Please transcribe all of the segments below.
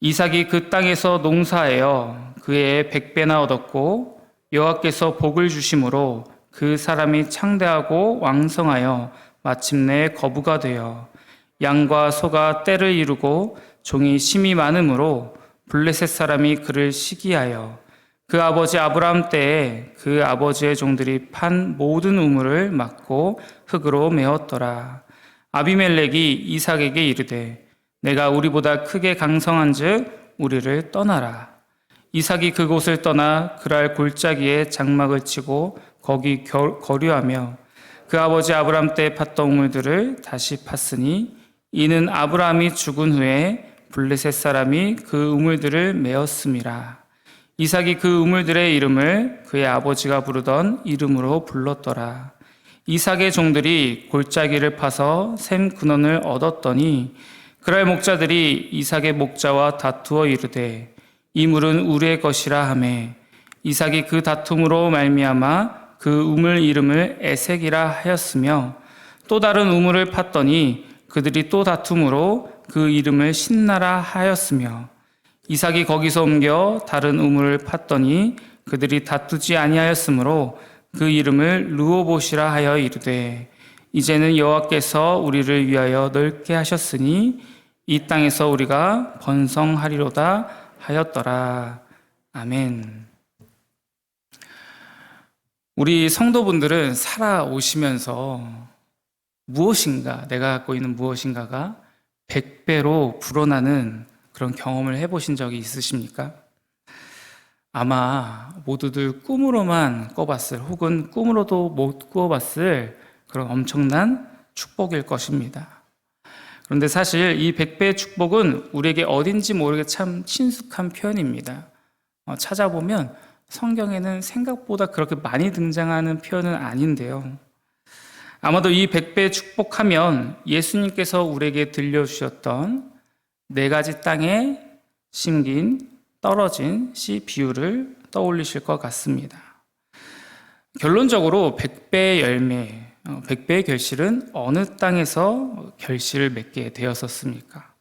이삭이 그 땅에서 농사하여 그의 100배나 얻었고 여호와께서 복을 주심으로 그 사람이 창대하고 왕성하여 마침내 거부가 되어 양과 소가 떼를 이루고 종이 심이 많으므로 블레셋 사람이 그를 시기하여 그 아버지 아브라함 때에 그 아버지의 종들이 판 모든 우물을 막고 흙으로 메웠더라. 아비멜렉이 이삭에게 이르되 내가 우리보다 크게 강성한즉 우리를 떠나라. 이삭이 그곳을 떠나 그랄 골짜기에 장막을 치고 거기 거류하며 그 아버지 아브라함 때 팠던 우물들을 다시 팠으니 이는 아브라함이 죽은 후에 블레셋 사람이 그 우물들을 메었음이라. 이삭이 그 우물들의 이름을 그의 아버지가 부르던 이름으로 불렀더라. 이삭의 종들이 골짜기를 파서 샘 근원을 얻었더니 그랄 목자들이 이삭의 목자와 다투어 이르되 이 물은 우리의 것이라 하매 이삭이 그 다툼으로 말미암아 그 우물 이름을 에색이라 하였으며 또 다른 우물을 팠더니 그들이 또 다툼으로 그 이름을 신나라 하였으며 이삭이 거기서 옮겨 다른 우물을 팠더니 그들이 다투지 아니하였으므로 그 이름을 르호봇이라 하여 이르되 이제는 여호와께서 우리를 위하여 넓게 하셨으니 이 땅에서 우리가 번성하리로다 하였더라. 아멘. 우리 성도분들은 살아오시면서 무엇인가, 내가 갖고 있는 무엇인가가 100배로 불어나는 그런 경험을 해보신 적이 있으십니까? 아마 모두들 꿈으로만 꿔봤을 혹은 꿈으로도 못 꾸어봤을 그런 엄청난 축복일 것입니다. 그런데 사실 이 100배의 축복은 우리에게 어딘지 모르게 참 친숙한 표현입니다. 찾아보면 성경에는 생각보다 그렇게 많이 등장하는 표현은 아닌데요. 아마도 이 100배의 축복하면 예수님께서 우리에게 들려주셨던 4가지 땅에 심긴 떨어진 씨 비유를 떠올리실 것 같습니다. 결론적으로 100배의 열매, 100배의 결실은 어느 땅에서 결실을 맺게 되었었습니까?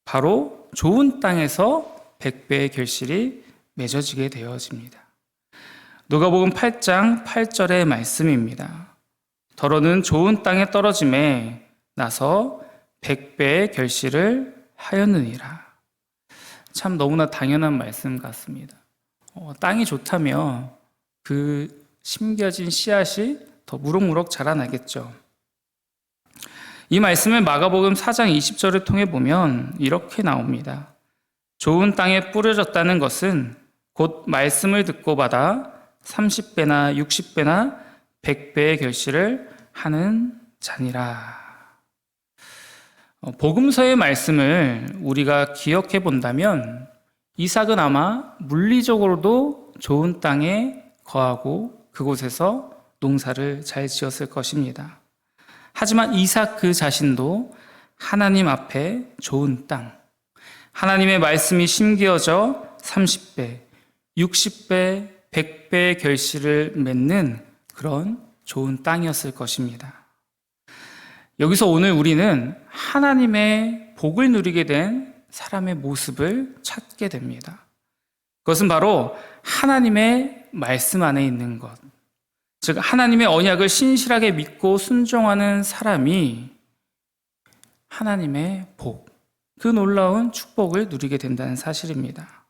바로 좋은 땅에서 100배의 결실이 맺어지게 되어집니다. 누가복음 8장 8절의 말씀입니다. 더러는 좋은 땅에 떨어짐에 나서 100배의 결실을 하였느니라. 참 너무나 당연한 말씀 같습니다. 땅이 좋다면 그 심겨진 씨앗이 더 무럭무럭 자라나겠죠. 이 말씀을 마가복음 4장 20절을 통해 보면 이렇게 나옵니다. 좋은 땅에 뿌려졌다는 것은 곧 말씀을 듣고 받아 30배나 60배나 100배의 결실을 하는 자니라. 복음서의 말씀을 우리가 기억해 본다면 이삭은 아마 물리적으로도 좋은 땅에 거하고 그곳에서 농사를 잘 지었을 것입니다. 하지만 이삭 그 자신도 하나님 앞에 좋은 땅, 하나님의 말씀이 심겨져 30배, 60배, 100배의 결실을 맺는 그런 좋은 땅이었을 것입니다. 여기서 오늘 우리는 하나님의 복을 누리게 된 사람의 모습을 찾게 됩니다. 그것은 바로 하나님의 말씀 안에 있는 것, 즉 하나님의 언약을 신실하게 믿고 순종하는 사람이 하나님의 복, 그 놀라운 축복을 누리게 된다는 사실입니다.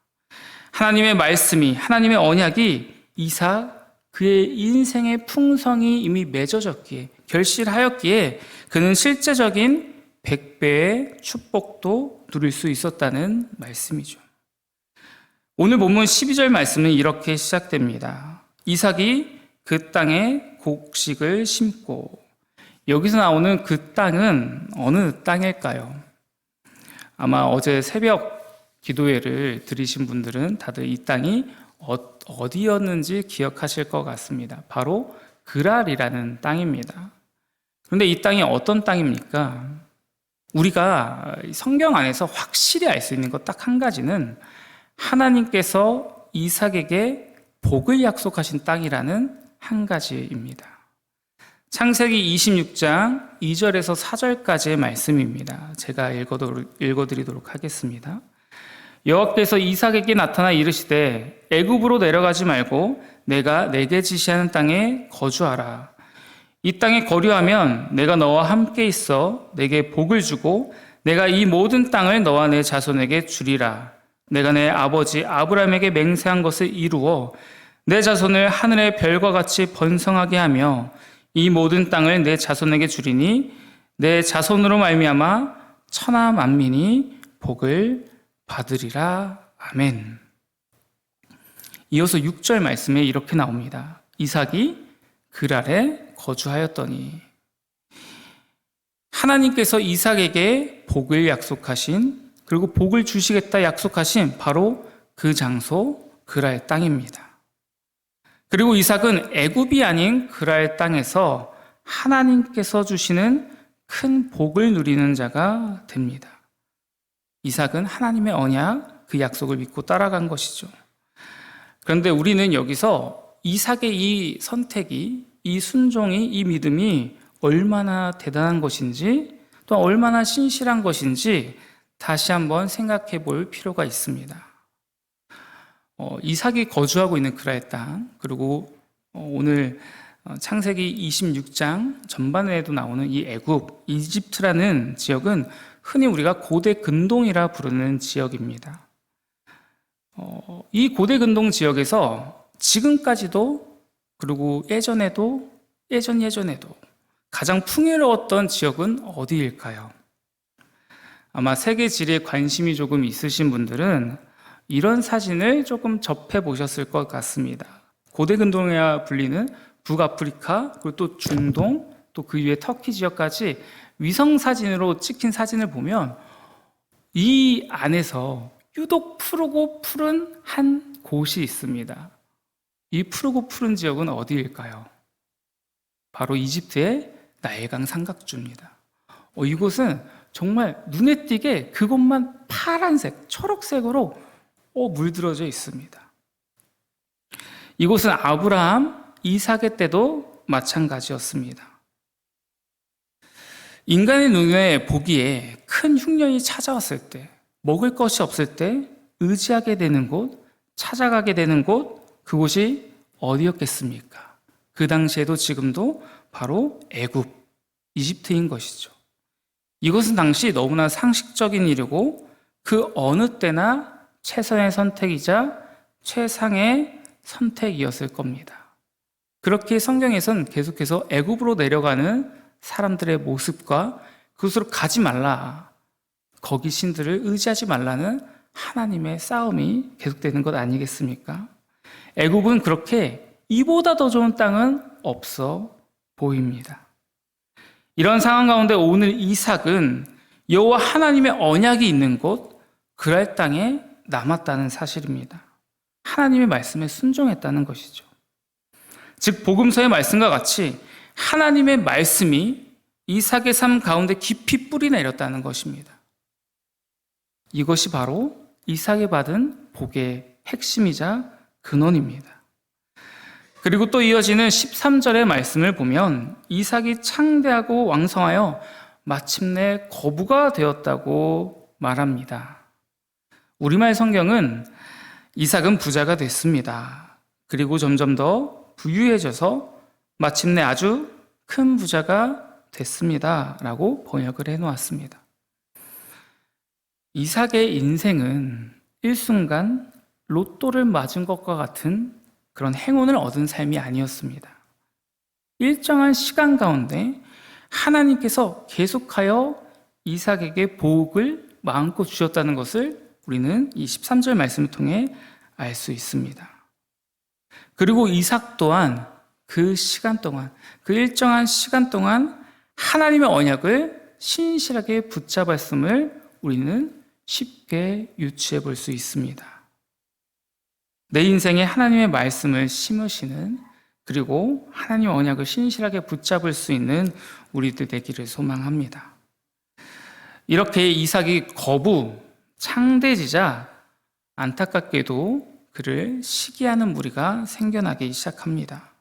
하나님의 말씀이, 하나님의 언약이 이삭 그의 인생의 풍성이 이미 맺어졌기에, 결실하였기에 그는 실제적인 100배의 축복도 누릴 수 있었다는 말씀이죠. 오늘 본문 12절 말씀은 이렇게 시작됩니다. 이삭이 그 땅에 곡식을 심고, 여기서 나오는 그 땅은 어느 땅일까요? 아마 어제 새벽 기도회를 들으신 분들은 다들 이 땅이 어디였는지 기억하실 것 같습니다. 바로 그랄이라는 땅입니다. 그런데 이 땅이 어떤 땅입니까? 우리가 성경 안에서 확실히 알 수 있는 것 딱 한 가지는 하나님께서 이삭에게 복을 약속하신 땅이라는 한 가지입니다. 창세기 26장 2절에서 4절까지의 말씀입니다. 제가 읽어드리도록 하겠습니다. 여호와께서 이삭에게 나타나 이르시되 애굽으로 내려가지 말고 내가 내게 지시하는 땅에 거주하라. 이 땅에 거류하면 내가 너와 함께 있어 내게 복을 주고 내가 이 모든 땅을 너와 내 자손에게 주리라. 내가 내 아버지 아브라함에게 맹세한 것을 이루어 내 자손을 하늘의 별과 같이 번성하게 하며 이 모든 땅을 내 자손에게 주리니 내 자손으로 말미암아 천하 만민이 복을 받으리라. 아멘. 이어서 6절 말씀에 이렇게 나옵니다. 이삭이 그랄에 거주하였더니. 하나님께서 이삭에게 복을 약속하신, 그리고 복을 주시겠다 약속하신 바로 그 장소 그랄 땅입니다. 그리고 이삭은 애굽이 아닌 그랄 땅에서 하나님께서 주시는 큰 복을 누리는 자가 됩니다. 이삭은 하나님의 언약, 그 약속을 믿고 따라간 것이죠. 그런데 우리는 여기서 이삭의 이 선택이, 이 순종이, 이 믿음이 얼마나 대단한 것인지, 또 얼마나 신실한 것인지 다시 한번 생각해 볼 필요가 있습니다. 이삭이 거주하고 있는 그랄 땅, 그리고 오늘 창세기 26장 전반에도 나오는 이 애굽, 이집트라는 지역은 흔히 우리가 고대 근동이라 부르는 지역입니다. 이 고대 근동 지역에서 지금까지도, 그리고 예전에도 가장 풍요로웠던 지역은 어디일까요? 아마 세계 지리에 관심이 조금 있으신 분들은 이런 사진을 조금 접해 보셨을 것 같습니다. 고대 근동이라 불리는 북아프리카, 그리고 또 중동, 또 그 위에 터키 지역까지 위성 사진으로 찍힌 사진을 보면 이 안에서 유독 푸르고 푸른 한 곳이 있습니다. 이 푸르고 푸른 지역은 어디일까요? 바로 이집트의 나일강 삼각주입니다. 이곳은 정말 눈에 띄게 그곳만 파란색, 초록색으로 물들어져 있습니다. 이곳은 아브라함, 이삭의 때도 마찬가지였습니다. 인간의 눈에 보기에 큰 흉년이 찾아왔을 때, 먹을 것이 없을 때 의지하게 되는 곳, 찾아가게 되는 곳, 그곳이 어디였겠습니까? 그 당시에도 지금도 바로 애굽, 이집트인 것이죠. 이것은 당시 너무나 상식적인 일이고 그 어느 때나 최선의 선택이자 최상의 선택이었을 겁니다. 그렇게 성경에서는 계속해서 애굽으로 내려가는 사람들의 모습과 그곳으로 가지 말라, 거기 신들을 의지하지 말라는 하나님의 싸움이 계속되는 것 아니겠습니까? 애굽은 그렇게 이보다 더 좋은 땅은 없어 보입니다. 이런 상황 가운데 오늘 이삭은 여호와 하나님의 언약이 있는 곳 그랄 땅에 남았다는 사실입니다. 하나님의 말씀에 순종했다는 것이죠. 즉 복음서의 말씀과 같이 하나님의 말씀이 이삭의 삶 가운데 깊이 뿌리 내렸다는 것입니다. 이것이 바로 이삭이 받은 복의 핵심이자 근원입니다. 그리고 또 이어지는 13절의 말씀을 보면 이삭이 창대하고 왕성하여 마침내 거부가 되었다고 말합니다. 우리말 성경은 이삭은 부자가 됐습니다. 그리고 점점 더 부유해져서 마침내 아주 큰 부자가 됐습니다. 라고 번역을 해놓았습니다. 이삭의 인생은 일순간 로또를 맞은 것과 같은 그런 행운을 얻은 삶이 아니었습니다. 일정한 시간 가운데 하나님께서 계속하여 이삭에게 복을 마음껏 주셨다는 것을 우리는 이 13절 말씀을 통해 알 수 있습니다. 그리고 이삭 또한 그 시간 동안, 그 일정한 시간 동안 하나님의 언약을 신실하게 붙잡았음을 우리는 쉽게 유추해 볼 수 있습니다. 내 인생에 하나님의 말씀을 심으시는, 그리고 하나님의 언약을 신실하게 붙잡을 수 있는 우리들 되기를 소망합니다. 이렇게 이삭이 창대지자 안타깝게도 그를 시기하는 무리가 생겨나기 시작합니다.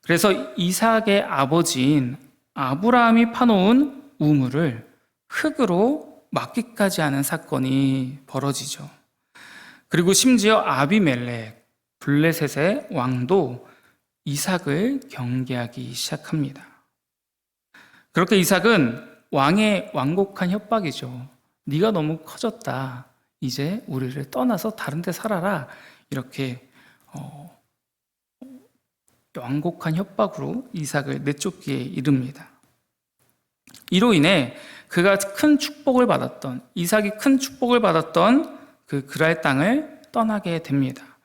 그래서 이삭의 아버지인 아브라함이 파놓은 우물을 흙으로 막기까지 하는 사건이 벌어지죠. 그리고 심지어 아비멜렉, 블레셋의 왕도 이삭을 경계하기 시작합니다. 그렇게 이삭은 왕의 완곡한 협박이죠. 네가 너무 커졌다. 이제 우리를 떠나서 다른 데 살아라. 이렇게 완곡한 협박으로 이삭을 내쫓기에 이릅니다. 이로 인해 그가 큰 축복을 받았던, 이삭이 큰 축복을 받았던 그 그랄 땅을 떠나게 됩니다.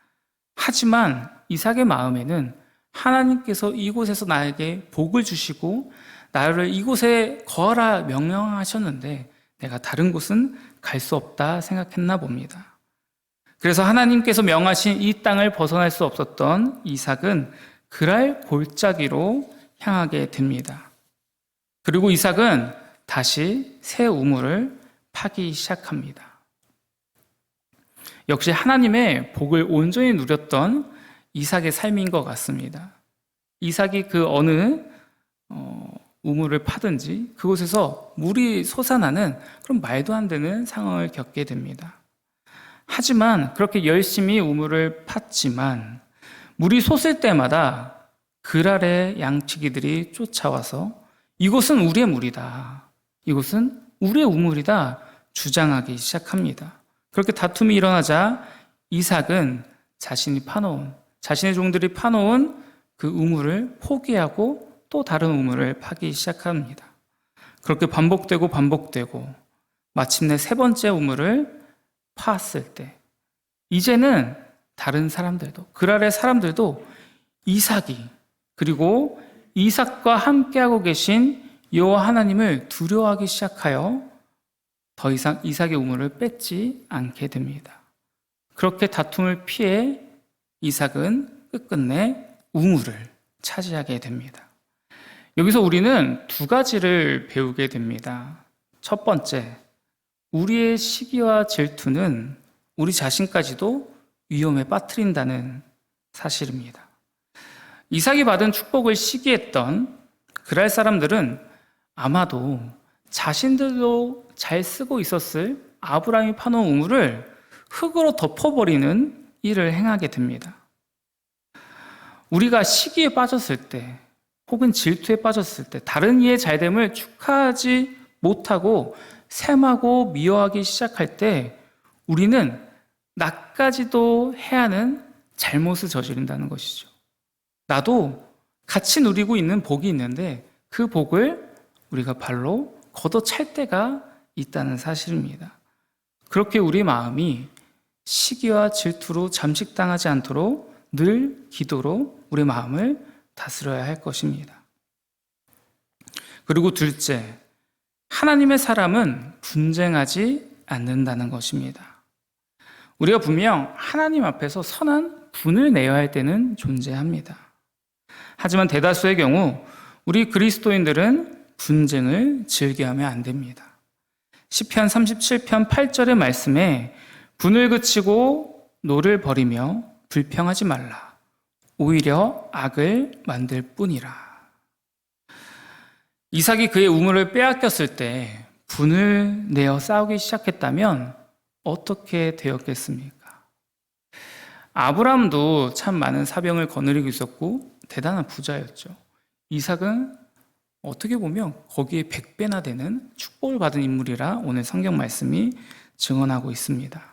하지만 이삭의 마음에는 하나님께서 이곳에서 나에게 복을 주시고 나를 이곳에 거하라 명령하셨는데 내가 다른 곳은 갈 수 없다 생각했나 봅니다. 그래서 하나님께서 명하신 이 땅을 벗어날 수 없었던 이삭은 그랄 골짜기로 향하게 됩니다. 그리고 이삭은 다시 새 우물을 파기 시작합니다. 역시 하나님의 복을 온전히 누렸던 이삭의 삶인 것 같습니다. 이삭이 그 어느 우물을 파든지 그곳에서 물이 솟아나는 그런 말도 안 되는 상황을 겪게 됩니다. 하지만 그렇게 열심히 우물을 팠지만 물이 솟을 때마다 그랄의 양치기들이 쫓아와서 이곳은 우리의 물이다. 이곳은 우리의 우물이다. 주장하기 시작합니다. 그렇게 다툼이 일어나자 이삭은 자신의 종들이 파놓은 그 우물을 포기하고 또 다른 우물을 파기 시작합니다. 그렇게 반복되고 마침내 세 번째 우물을 파았을 때 이제는 다른 사람들도, 그랄의 사람들도 이삭이, 그리고 이삭과 함께하고 계신 여호와 하나님을 두려워하기 시작하여 더 이상 이삭의 우물을 뺏지 않게 됩니다. 그렇게 다툼을 피해 이삭은 끝끝내 우물을 차지하게 됩니다. 여기서 우리는 두 가지를 배우게 됩니다. 첫 번째, 우리의 시기와 질투는 우리 자신까지도 위험에 빠뜨린다는 사실입니다. 이삭이 받은 축복을 시기했던 그랄 사람들은 아마도 자신들도 잘 쓰고 있었을 아브라함이 파놓은 우물을 흙으로 덮어버리는 일을 행하게 됩니다. 우리가 시기에 빠졌을 때 혹은 질투에 빠졌을 때 다른 이의 잘됨을 축하하지 못하고 셈하고 미워하기 시작할 때 우리는 나까지도 해야 하는 잘못을 저지른다는 것이죠. 나도 같이 누리고 있는 복이 있는데 그 복을 우리가 발로 걷어찰 때가 있다는 사실입니다. 그렇게 우리 마음이 시기와 질투로 잠식당하지 않도록 늘 기도로 우리 마음을 다스려야 할 것입니다. 그리고 둘째, 하나님의 사람은 분쟁하지 않는다는 것입니다. 우리가 분명 하나님 앞에서 선한 분을 내야 할 때는 존재합니다. 하지만 대다수의 경우 우리 그리스도인들은 분쟁을 즐겨하면 안 됩니다. 시편 37편 8절의 말씀에 분을 그치고 노를 버리며 불평하지 말라. 오히려 악을 만들 뿐이라. 이삭이 그의 우물을 빼앗겼을 때 분을 내어 싸우기 시작했다면 어떻게 되었겠습니까? 아브라함도 참 많은 사병을 거느리고 있었고 대단한 부자였죠. 이삭은 어떻게 보면 거기에 100배나 되는 축복을 받은 인물이라 오늘 성경 말씀이 증언하고 있습니다.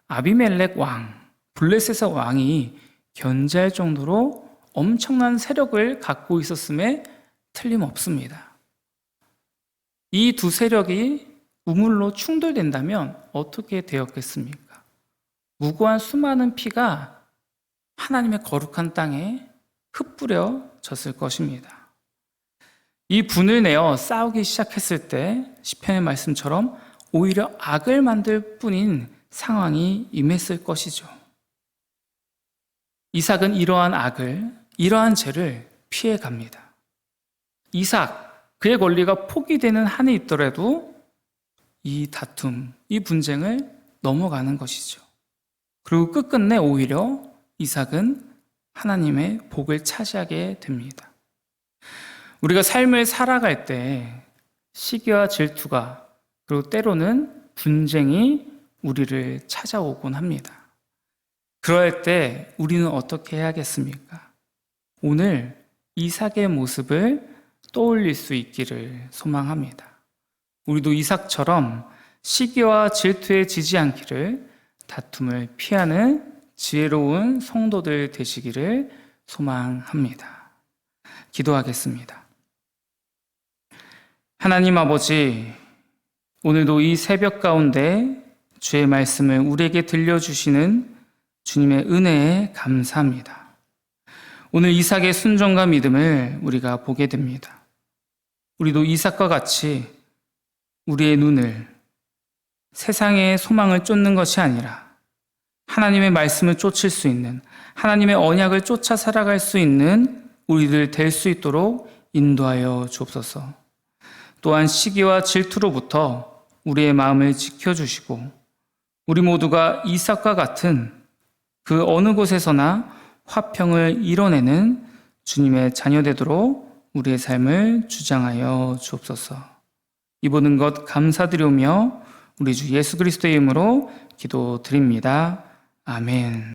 아비멜렉 왕, 블레셋의 왕이 견제할 정도로 엄청난 세력을 갖고 있었음에 틀림없습니다. 이 두 세력이 우물로 충돌된다면 어떻게 되었겠습니까? 무고한 수많은 피가 하나님의 거룩한 땅에 흩뿌려졌을 것입니다. 이 분을 내어 싸우기 시작했을 때 시편의 말씀처럼 오히려 악을 만들 뿐인 상황이 임했을 것이죠. 이삭은 이러한 악을, 이러한 죄를 피해갑니다. 이삭, 그의 권리가 포기되는 한이 있더라도 이 다툼, 이 분쟁을 넘어가는 것이죠. 그리고 끝끝내 오히려 이삭은 하나님의 복을 차지하게 됩니다. 우리가 삶을 살아갈 때 시기와 질투가 그리고 때로는 분쟁이 우리를 찾아오곤 합니다. 그럴 때 우리는 어떻게 해야겠습니까? 오늘 이삭의 모습을 떠올릴 수 있기를 소망합니다. 우리도 이삭처럼 시기와 질투에 지지 않기를, 다툼을 피하는 지혜로운 성도들 되시기를 소망합니다. 기도하겠습니다. 하나님 아버지, 오늘도 이 새벽 가운데 주의 말씀을 우리에게 들려주시는 주님의 은혜에 감사합니다. 오늘 이삭의 순종과 믿음을 우리가 보게 됩니다. 우리도 이삭과 같이 우리의 눈을 세상의 소망을 쫓는 것이 아니라 하나님의 말씀을 쫓을 수 있는, 하나님의 언약을 쫓아 살아갈 수 있는 우리들 될 수 있도록 인도하여 주옵소서. 또한 시기와 질투로부터 우리의 마음을 지켜주시고 우리 모두가 이삭과 같은 그 어느 곳에서나 화평을 이뤄내는 주님의 자녀 되도록 우리의 삶을 주장하여 주옵소서. 이 모든 것 감사드리오며 우리 주 예수 그리스도의 이름으로 기도드립니다. 아멘.